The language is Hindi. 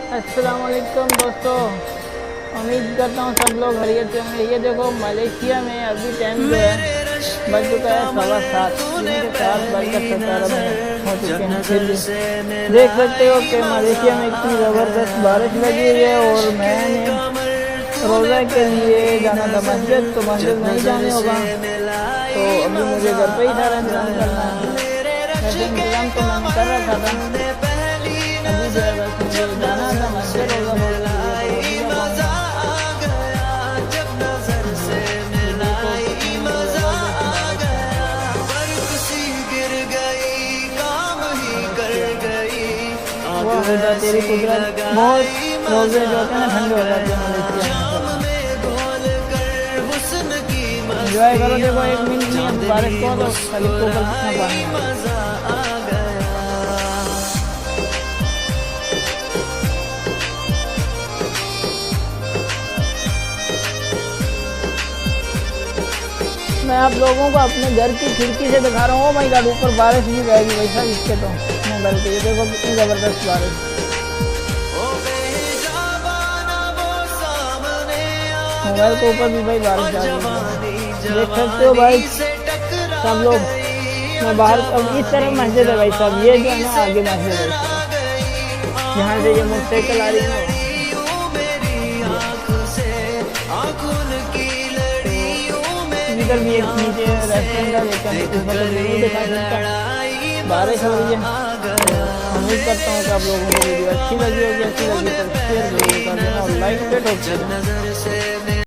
अस्सलाम वालेकुम दोस्तों, उम्मीद करता हूँ सब लोग खैरियत से होंगे। ये देखो मलेशिया में अभी टाइम जो है बज चुका है 7:15, दिन के 7:17 हो चुके हैं। फिर भी देख सकते हो कि मलेशिया में इतनी ज़बरदस्त बारिश लगी हुई है और मैंने रोज़ा के लिए जाना था मस्जिद, तो मस्जिद नहीं जाने होगा, तो अभी मुझे घर पर ही सारा इंतज़ाम करना है। वैसे इंतज़ाम तो मैंने कर रखा था, अभी जो है बस मुझे जाना था मस्जिद रोज़ा खुदा तेरी कुदरत। बहुत रोज़े जो होते हैं ना ठंडे हो जाते हैं मलेशिया में। एंजॉय करो। देखो 1 मिनट नहीं है बारिश को, तो खाली ऊपर कितना पानी है। मैं आप लोगों को अपने घर की खिड़की से दिखा रहा हूँ। माय गॉड, ऊपर बारिश भी बहेगी वैसा इसके तो मोबाइल के। ये देखो कितनी ज़बरदस्त बारिश। मोबाइल के ऊपर भी भाई बारिश आ रही है, देख सकते हो भाई सब लोग। मैं बाहर अब इस तरफ मस्जिद है भाई साहब, ये जो है ना आगे मस्जिद है, यहाँ से ये मोटरसाइकिल आ रही है। इधर भी एक नीचे रेस्टोरेंट है, लेकिन ऊपर तो नहीं दिखा सकता, बारिश हो रही है। उम्मीद करता हूँ कि आप लोगों को वीडियो अच्छी लगी होगी। अच्छी लगी तो शेयर जरूर कर देना और लाइक पे ठोक देना।